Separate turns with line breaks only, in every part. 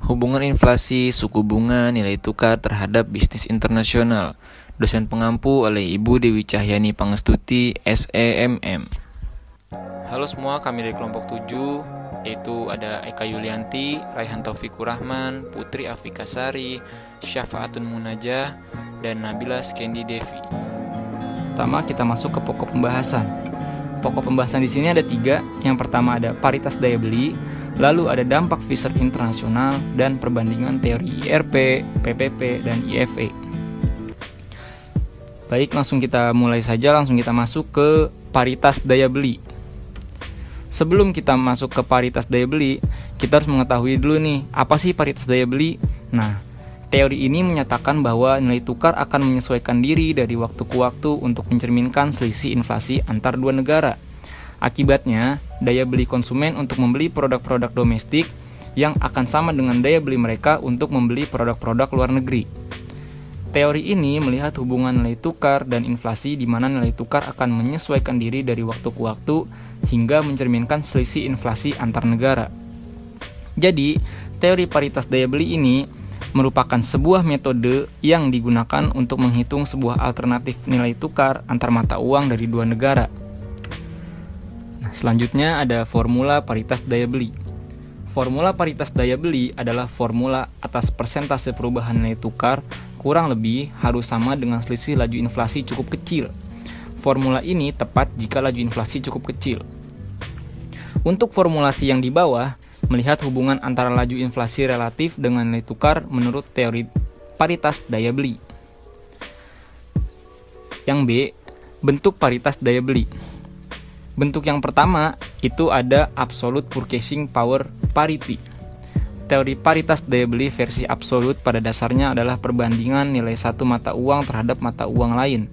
Hubungan inflasi, suku bunga, nilai tukar terhadap bisnis internasional. Dosen pengampu oleh Ibu Dewi Cahyani Pangestuti, SEMM. Halo semua, kami dari kelompok 7, yaitu ada Eka Yulianti, Raihan Taufikur Rahman, Putri Afika Sari, Syafaatun Munajah, dan Nabila Skendi Devi. Pertama kita masuk ke pokok pembahasan. Pokok pembahasan di sini ada 3. Yang pertama ada paritas daya beli, lalu ada dampak Fisher internasional, dan perbandingan teori IRP, PPP, dan IFE. Baik, langsung kita mulai saja, langsung kita masuk ke paritas daya beli. Sebelum kita masuk ke paritas daya beli, kita harus mengetahui dulu nih, apa sih paritas daya beli? Nah, teori ini menyatakan bahwa nilai tukar akan menyesuaikan diri dari waktu ke waktu untuk mencerminkan selisih inflasi antar dua negara. Akibatnya, daya beli konsumen untuk membeli produk-produk domestik yang akan sama dengan daya beli mereka untuk membeli produk-produk luar negeri. Teori ini melihat hubungan nilai tukar dan inflasi di mana nilai tukar akan menyesuaikan diri dari waktu ke waktu hingga mencerminkan selisih inflasi antar negara. Jadi, teori paritas daya beli ini merupakan sebuah metode yang digunakan untuk menghitung sebuah alternatif nilai tukar antar mata uang dari dua negara. Nah, selanjutnya ada formula paritas daya beli. Formula paritas daya beli adalah formula atas persentase perubahan nilai tukar kurang lebih harus sama dengan selisih laju inflasi cukup kecil. Formula ini tepat jika laju inflasi cukup kecil. Untuk formulasi yang di bawah, melihat hubungan antara laju inflasi relatif dengan nilai tukar menurut teori paritas daya beli. Yang B, bentuk paritas daya beli. Bentuk yang pertama itu ada absolute purchasing power parity. Teori paritas daya beli versi absolut pada dasarnya adalah perbandingan nilai satu mata uang terhadap mata uang lain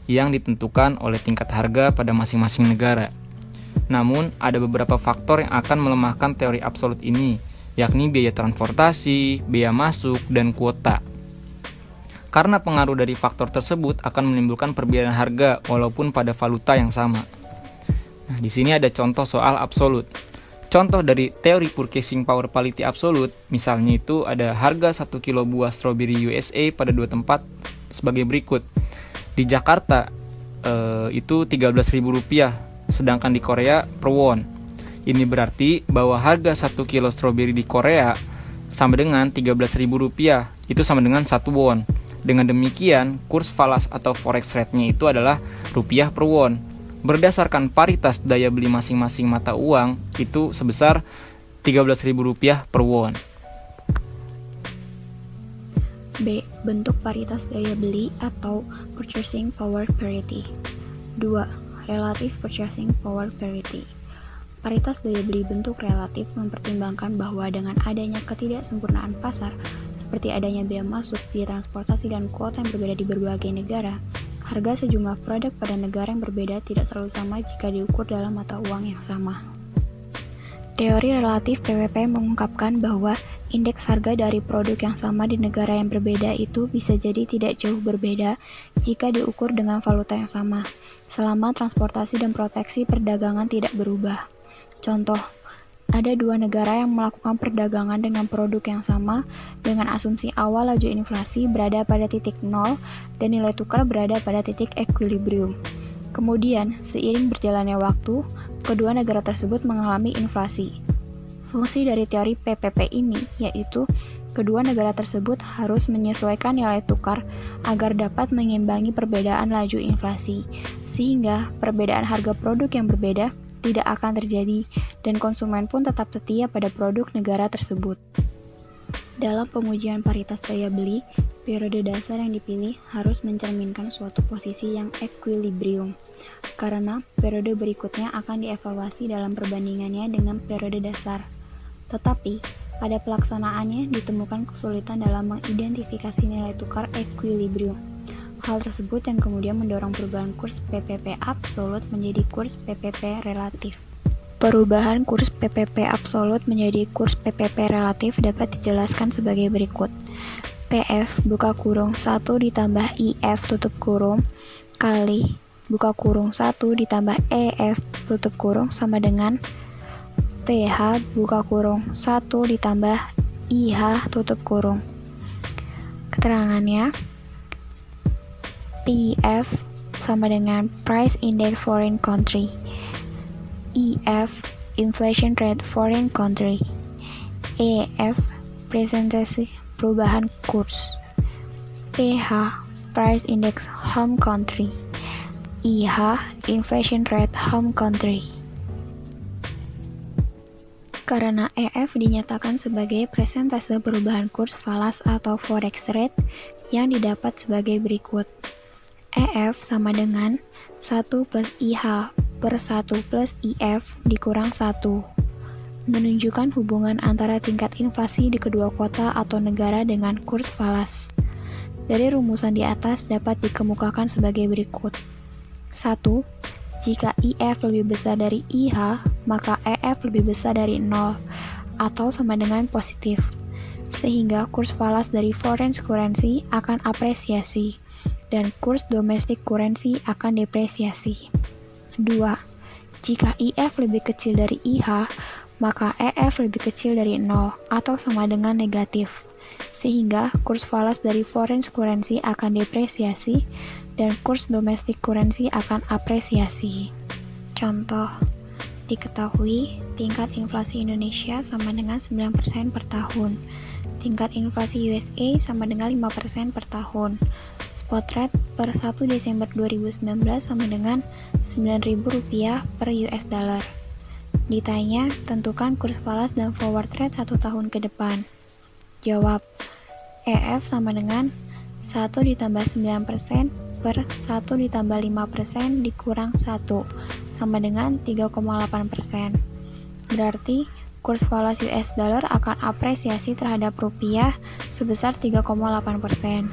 yang ditentukan oleh tingkat harga pada masing-masing negara. Namun, ada beberapa faktor yang akan melemahkan teori absolut ini, yakni biaya transportasi, biaya masuk, dan kuota. Karena pengaruh dari faktor tersebut akan menimbulkan perbedaan harga walaupun pada valuta yang sama. Nah, di sini ada contoh soal absolut. Contoh dari teori purchasing power parity absolut, misalnya itu ada harga 1 kilo buah stroberi USA pada dua tempat sebagai berikut. Di Jakarta itu Rp13.000, sedangkan di Korea per won. Ini berarti bahwa harga 1 kilo stroberi di Korea sama dengan Rp13.000, itu sama dengan 1 won. Dengan demikian, kurs falas atau forex rate-nya itu adalah rupiah per won. Berdasarkan paritas daya beli masing-masing mata uang itu sebesar Rp13.000 per won.
B. Bentuk paritas daya beli atau purchasing power parity. 2. Relative purchasing power parity. Paritas daya beli bentuk relatif mempertimbangkan bahwa dengan adanya ketidaksempurnaan pasar, seperti adanya biaya masuk, biaya transportasi, dan kuota yang berbeda di berbagai negara, harga sejumlah produk pada negara yang berbeda tidak selalu sama jika diukur dalam mata uang yang sama. Teori relatif PPP mengungkapkan bahwa indeks harga dari produk yang sama di negara yang berbeda itu bisa jadi tidak jauh berbeda jika diukur dengan valuta yang sama, selama transportasi dan proteksi perdagangan tidak berubah. Contoh, ada dua negara yang melakukan perdagangan dengan produk yang sama dengan asumsi awal laju inflasi berada pada titik 0 dan nilai tukar berada pada titik equilibrium. Kemudian, seiring berjalannya waktu, kedua negara tersebut mengalami inflasi. Fungsi dari teori PPP ini yaitu kedua negara tersebut harus menyesuaikan nilai tukar agar dapat mengimbangi perbedaan laju inflasi, sehingga perbedaan harga produk yang berbeda tidak akan terjadi dan konsumen pun tetap setia pada produk negara tersebut. Dalam pengujian paritas daya beli, periode dasar yang dipilih harus mencerminkan suatu posisi yang equilibrium, karena periode berikutnya akan dievaluasi dalam perbandingannya dengan periode dasar. Tetapi, pada pelaksanaannya ditemukan kesulitan dalam mengidentifikasi nilai tukar equilibrium. Hal tersebut yang kemudian mendorong perubahan kurs PPP absolut menjadi kurs PPP relatif. Perubahan kurs PPP absolut menjadi kurs PPP relatif dapat dijelaskan sebagai berikut. PF buka kurung 1 ditambah IF tutup kurung kali buka kurung 1 ditambah EF tutup kurung sama dengan PH buka kurung 1 ditambah IH tutup kurung. Keterangannya, PF sama dengan Price Index Foreign Country, EF Inflation Rate Foreign Country, EF presentasi perubahan kurs, PH Price Index Home Country, IH Inflation Rate Home Country. Karena EF dinyatakan sebagai presentase perubahan kurs falas atau forex rate yang didapat sebagai berikut. EF sama dengan 1 plus IH per 1 plus IF dikurang 1, menunjukkan hubungan antara tingkat inflasi di kedua kota atau negara dengan kurs falas. Dari rumusan di atas dapat dikemukakan sebagai berikut. 1. Jika IF lebih besar dari IH, maka EF lebih besar dari 0 atau sama dengan positif, sehingga kurs falas dari foreign currency akan apresiasi dan kurs domestic currency akan depresiasi. 2. Jika IF lebih kecil dari IH, maka EF lebih kecil dari 0 atau sama dengan negatif, sehingga kurs falas dari foreign currency akan depresiasi dan kurs domestic currency akan apresiasi. Contoh, diketahui tingkat inflasi Indonesia sama dengan 9% per tahun, tingkat inflasi USA sama dengan 5% per tahun. Spot rate per 1 Desember 2019 sama dengan Rp9.000 per US dollar. Ditanya, tentukan kurs falas dan forward rate 1 tahun ke depan. Jawab, EF sama dengan 1 ditambah 9% per 1 ditambah 5% dikurang 1 sama dengan 3,8%. Berarti kurs falas US dollar akan apresiasi terhadap rupiah sebesar 3,8%.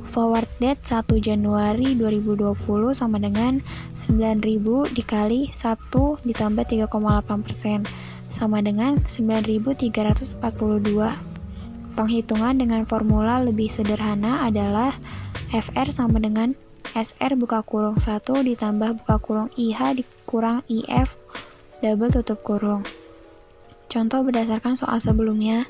Forward date 1 Januari 2020 sama dengan 9.000 dikali 1 ditambah 3,8% sama dengan 9.342. Penghitungan dengan formula lebih sederhana adalah FR sama dengan SR buka kurung 1 ditambah buka kurung IH dikurang IF double tutup kurung. Contoh berdasarkan soal sebelumnya,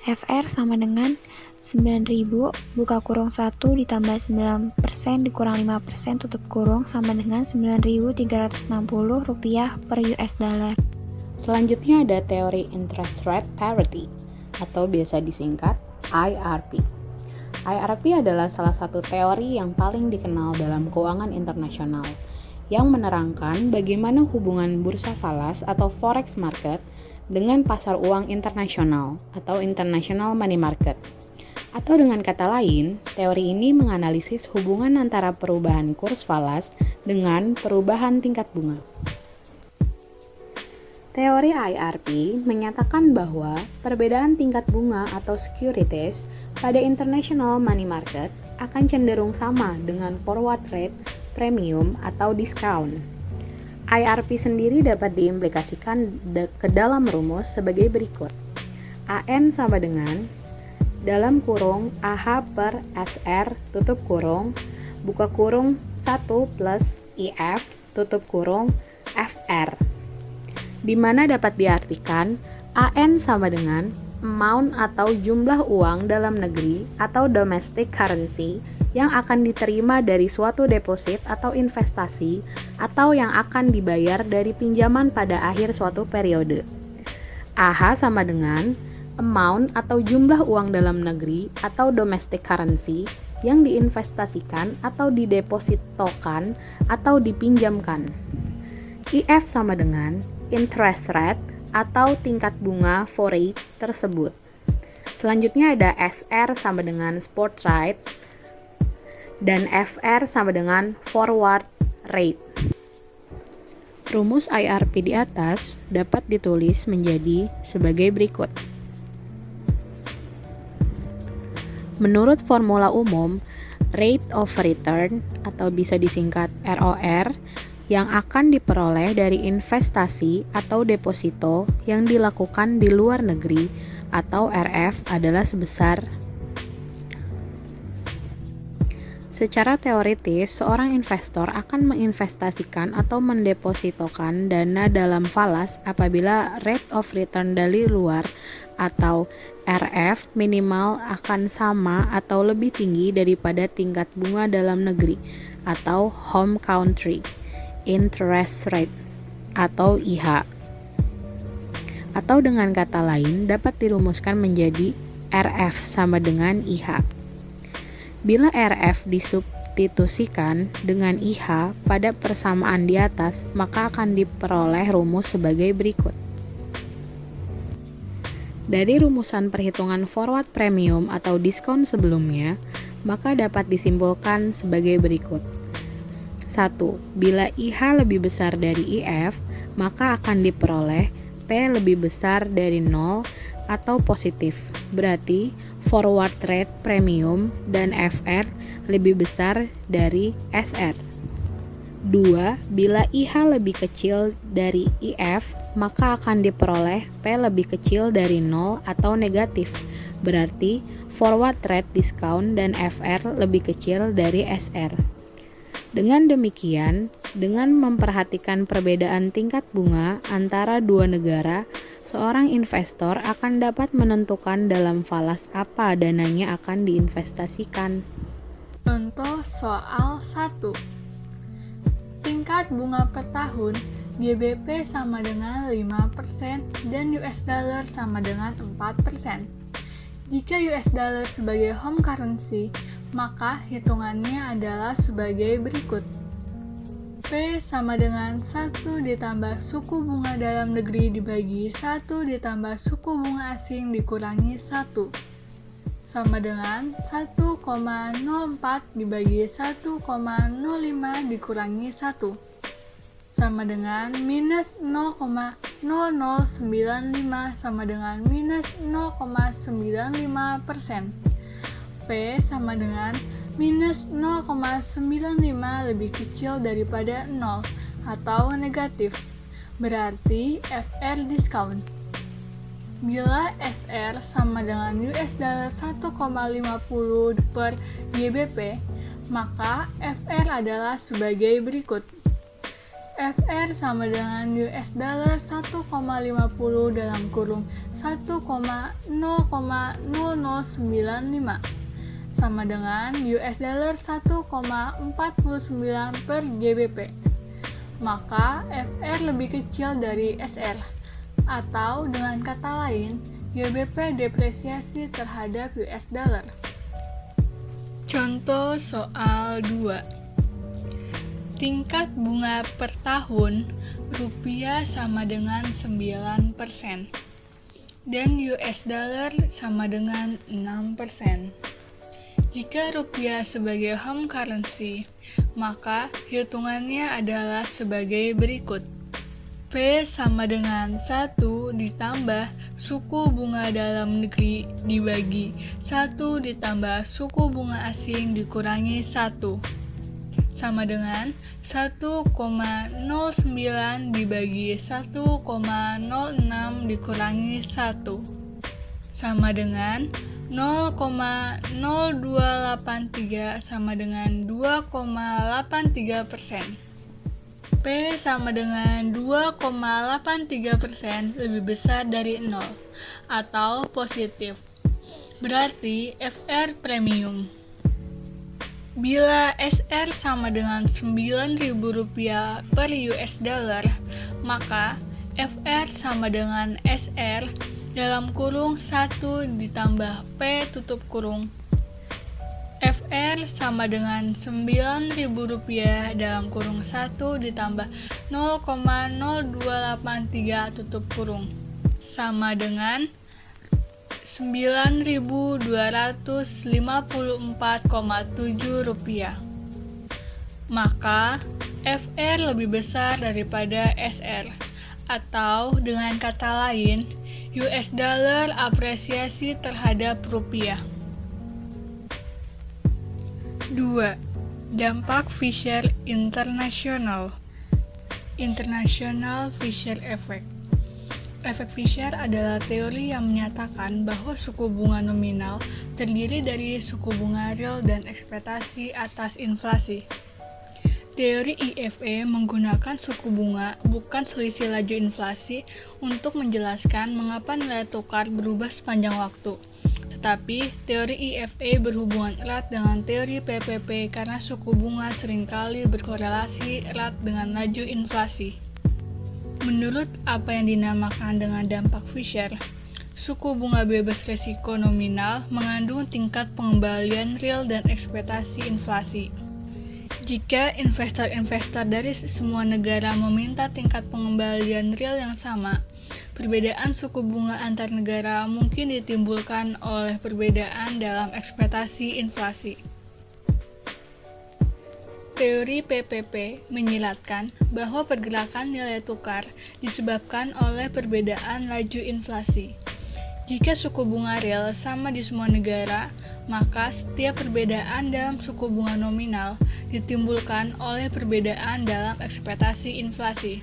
FR sama dengan 9.000 buka kurung 1 ditambah 9% dikurang 5% tutup kurung sama dengan Rp9.360 per US dollar.
Selanjutnya ada teori interest rate parity atau biasa disingkat IRP. IRP adalah salah satu teori yang paling dikenal dalam keuangan internasional yang menerangkan bagaimana hubungan bursa falas atau forex market dengan pasar uang internasional atau international money market. Atau dengan kata lain, teori ini menganalisis hubungan antara perubahan kurs falas dengan perubahan tingkat bunga. Teori IRP menyatakan bahwa perbedaan tingkat bunga atau securities pada international money market akan cenderung sama dengan forward rate, premium, atau discount. IRP sendiri dapat diimplikasikan ke dalam rumus sebagai berikut. AN sama dengan dalam kurung AH per SR tutup kurung buka kurung 1 plus IF tutup kurung FR, di mana dapat diartikan AN sama dengan amount atau jumlah uang dalam negeri atau domestic currency yang akan diterima dari suatu deposit atau investasi atau yang akan dibayar dari pinjaman pada akhir suatu periode. AH sama dengan amount atau jumlah uang dalam negeri atau domestic currency yang diinvestasikan atau didepositokan atau dipinjamkan. IF sama dengan interest rate atau tingkat bunga for rate tersebut. Selanjutnya ada SR sama dengan spot rate dan FR sama dengan forward rate. Rumus IRP di atas dapat ditulis menjadi sebagai berikut. Menurut formula umum, rate of return atau bisa disingkat ROR yang akan diperoleh dari investasi atau deposito yang dilakukan di luar negeri atau RF adalah sebesar. Secara teoritis, seorang investor akan menginvestasikan atau mendepositokan dana dalam falas apabila rate of return dari luar atau RF minimal akan sama atau lebih tinggi daripada tingkat bunga dalam negeri atau home country interest rate atau IH. Atau dengan kata lain dapat dirumuskan menjadi RF sama dengan IH. Bila RF disubstitusikan dengan IH pada persamaan di atas, maka akan diperoleh rumus sebagai berikut. Dari rumusan perhitungan forward premium atau diskon sebelumnya, maka dapat disimpulkan sebagai berikut. 1. Bila IH lebih besar dari IF, maka akan diperoleh P lebih besar dari 0 atau positif. Berarti forward rate premium dan FR lebih besar dari SR. 2. Bila IH lebih kecil dari IF, maka akan diperoleh P lebih kecil dari 0 atau negatif. Berarti forward rate discount dan FR lebih kecil dari SR. Dengan demikian, dengan memperhatikan perbedaan tingkat bunga antara dua negara, seorang investor akan dapat menentukan dalam falas apa dananya akan diinvestasikan.
Contoh soal 1. Tingkat bunga per tahun GBP sama dengan 5% dan US dollar sama dengan 4%. Jika US dollar sebagai home currency, maka hitungannya adalah sebagai berikut. P sama dengan 1 ditambah suku bunga dalam negeri dibagi 1 ditambah suku bunga asing dikurangi 1 sama dengan 1,04 dibagi 1,05 dikurangi 1 sama dengan minus 0,0095 sama dengan minus 0,95%. P sama dengan minus 0,95 lebih kecil daripada 0 atau negatif, berarti FR discount. Bila SR sama dengan US dollar 1,50 per GBP, maka FR adalah sebagai berikut. FR sama dengan US dollar 1,50 dalam kurung 1,0,0095 sama dengan US dollar 1,49 per GBP. Maka FR lebih kecil dari SR, atau dengan kata lain, GBP depresiasi terhadap US dollar. Contoh soal 2. Tingkat bunga per tahun rupiah sama dengan 9% dan US dollar sama dengan 6%. Jika rupiah sebagai home currency, maka hitungannya adalah sebagai berikut. P sama dengan 1 ditambah suku bunga dalam negeri dibagi 1 ditambah suku bunga asing dikurangi 1 sama dengan 1,09 dibagi 1,06 dikurangi 1 sama dengan 0,0283 sama dengan 2,83%. P sama dengan 2,83% lebih besar dari 0 atau positif. Berarti FR premium. Bila SR sama dengan Rp9.000 per US dollar, maka FR sama dengan SR dalam kurung 1 ditambah P tutup kurung. FR sama dengan Rp9.000 dalam kurung 1 ditambah 0,0283 tutup kurung sama dengan Rp9.254,7. Maka FR lebih besar daripada SR, atau dengan kata lain, US dollar apresiasi terhadap rupiah. 2. Dampak Fisher International. International Fisher Effect. Efek Fisher adalah teori yang menyatakan bahwa suku bunga nominal terdiri dari suku bunga real dan ekspektasi atas inflasi. Teori IFE menggunakan suku bunga, bukan selisih laju inflasi, untuk menjelaskan mengapa nilai tukar berubah sepanjang waktu. Tetapi, teori IFE berhubungan erat dengan teori PPP karena suku bunga seringkali berkorelasi erat dengan laju inflasi. Menurut apa yang dinamakan dengan dampak Fisher, suku bunga bebas risiko nominal mengandung tingkat pengembalian real dan ekspektasi inflasi. Jika investor-investor dari semua negara meminta tingkat pengembalian real yang sama, perbedaan suku bunga antar negara mungkin ditimbulkan oleh perbedaan dalam ekspektasi inflasi. Teori PPP menyilatkan bahwa pergerakan nilai tukar disebabkan oleh perbedaan laju inflasi. Jika suku bunga real sama di semua negara, maka setiap perbedaan dalam suku bunga nominal ditimbulkan oleh perbedaan dalam ekspektasi inflasi.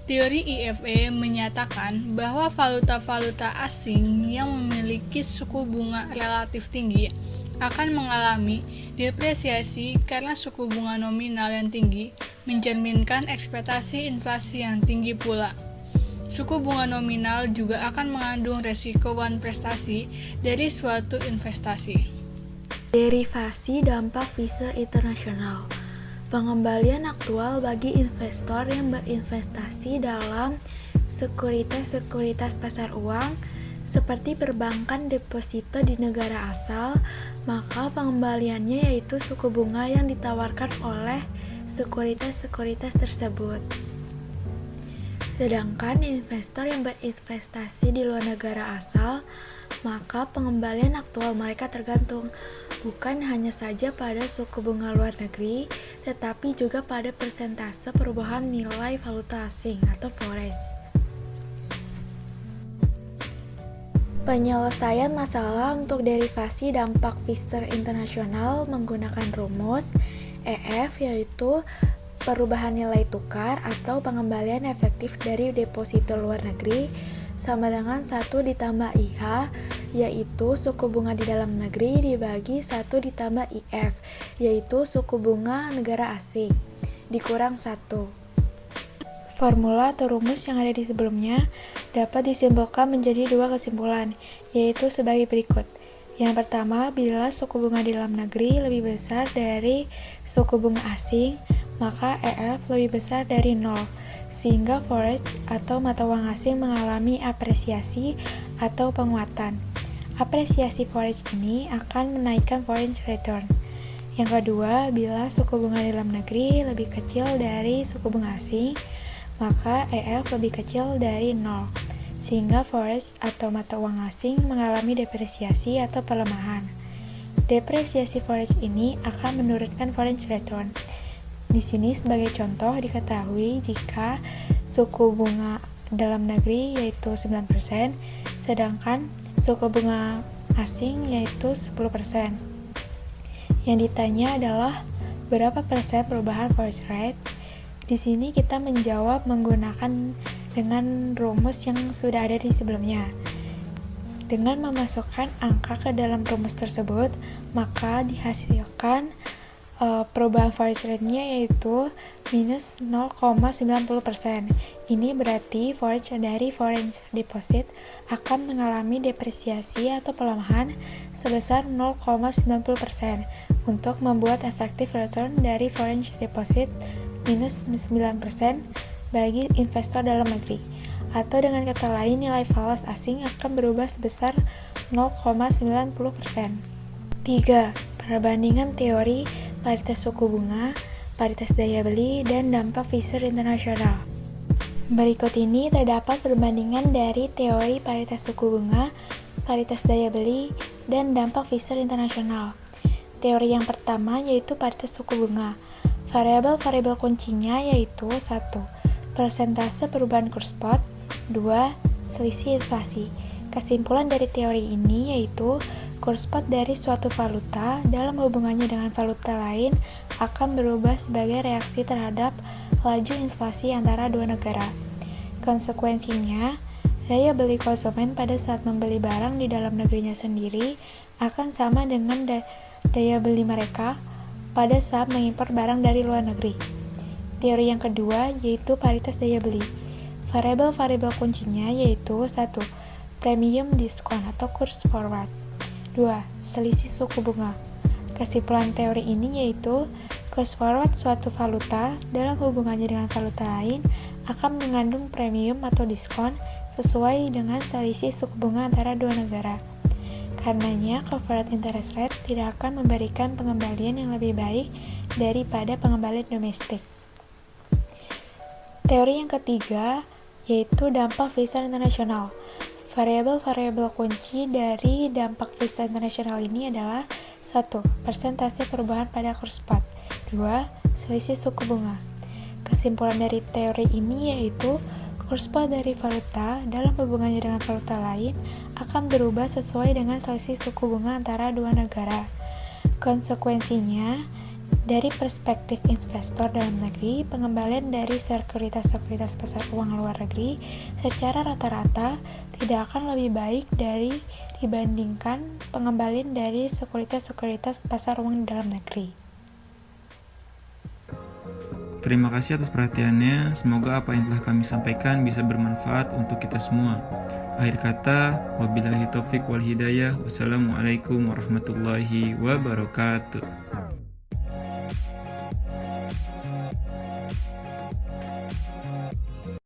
Teori IFE menyatakan bahwa valuta-valuta asing yang memiliki suku bunga relatif tinggi akan mengalami depresiasi karena suku bunga nominal yang tinggi mencerminkan ekspektasi inflasi yang tinggi pula. Suku bunga nominal juga akan mengandung resiko wan prestasi dari suatu investasi.
Derivasi dampak Fisher International. Pengembalian aktual bagi investor yang berinvestasi dalam sekuritas-sekuritas pasar uang seperti perbankan deposito di negara asal, maka pengembaliannya yaitu suku bunga yang ditawarkan oleh sekuritas-sekuritas tersebut. Sedangkan investor yang berinvestasi di luar negara asal, maka pengembalian aktual mereka tergantung bukan hanya saja pada suku bunga luar negeri, tetapi juga pada persentase perubahan nilai valuta asing atau forex. Penyelesaian masalah untuk derivasi dampak Fisher International menggunakan rumus EF, yaitu perubahan nilai tukar atau pengembalian efektif dari deposito luar negeri sama dengan 1 ditambah IH, yaitu suku bunga di dalam negeri dibagi 1 ditambah IF, yaitu suku bunga negara asing, dikurang 1. Formula atau rumus yang ada di sebelumnya dapat disimpulkan menjadi 2 kesimpulan, yaitu sebagai berikut. Yang pertama, bila suku bunga di dalam negeri lebih besar dari suku bunga asing, maka EF lebih besar dari 0, sehingga forex atau mata uang asing mengalami apresiasi atau penguatan. Apresiasi forex ini akan menaikkan foreign return. Yang kedua, bila suku bunga dalam negeri lebih kecil dari suku bunga asing, maka EF lebih kecil dari 0, sehingga forex atau mata uang asing mengalami depresiasi atau pelemahan. Depresiasi forex ini akan menurunkan foreign return. Di sini sebagai contoh diketahui jika suku bunga dalam negeri yaitu 9%, sedangkan suku bunga asing yaitu 10%. Yang ditanya adalah berapa persen perubahan forex rate? Di sini kita menjawab menggunakan dengan rumus yang sudah ada di sebelumnya. Dengan memasukkan angka ke dalam rumus tersebut, maka dihasilkan perubahan forex rate-nya yaitu minus 0,90%. Ini berarti forex dari foreign deposit akan mengalami depresiasi atau pelemahan sebesar 0,90% untuk membuat efektif return dari foreign deposit minus 9% bagi investor dalam negeri. Atau dengan kata lain, nilai falas asing akan berubah sebesar 0,90%. 3. Perbandingan teori paritas suku bunga, paritas daya beli, dan dampak Fisher International. Berikut ini terdapat perbandingan dari teori paritas suku bunga, paritas daya beli, dan dampak Fisher International. Teori yang pertama yaitu paritas suku bunga. Variabel-variabel kuncinya yaitu 1. Persentase perubahan kurs spot, 2. Selisih inflasi. Kesimpulan dari teori ini yaitu kurs spot dari suatu valuta dalam hubungannya dengan valuta lain akan berubah sebagai reaksi terhadap laju inflasi antara dua negara. Konsekuensinya, daya beli konsumen pada saat membeli barang di dalam negerinya sendiri akan sama dengan daya beli mereka pada saat mengimpor barang dari luar negeri. Teori yang kedua yaitu paritas daya beli. Variabel-variabel kuncinya yaitu 1. Premium diskon atau kurs forward. 2. Selisih suku bunga. Kesimpulan teori ini yaitu kurs forward suatu valuta dalam hubungannya dengan valuta lain akan mengandung premium atau diskon sesuai dengan selisih suku bunga antara dua negara. Karenanya, corporate interest rate tidak akan memberikan pengembalian yang lebih baik daripada pengembalian domestik. Teori yang ketiga yaitu dampak visa internasional. Variabel-variabel kunci dari dampak visa internasional ini adalah 1. Persentase perubahan pada kurs spot. 2. Selisih suku bunga. Kesimpulan dari teori ini yaitu kurs spot dari valuta dalam hubungannya dengan valuta lain akan berubah sesuai dengan selisih suku bunga antara dua negara. Konsekuensinya, dari perspektif investor dalam negeri, pengembalian dari sekuritas-sekuritas pasar uang luar negeri secara rata-rata tidak akan lebih baik dibandingkan pengembalian dari sekuritas-sekuritas pasar uang di dalam negeri.
Terima kasih atas perhatiannya. Semoga apa yang telah kami sampaikan bisa bermanfaat untuk kita semua. Akhir kata, wabillahi taufik wal hidayah. Wassalamualaikum warahmatullahi wabarakatuh.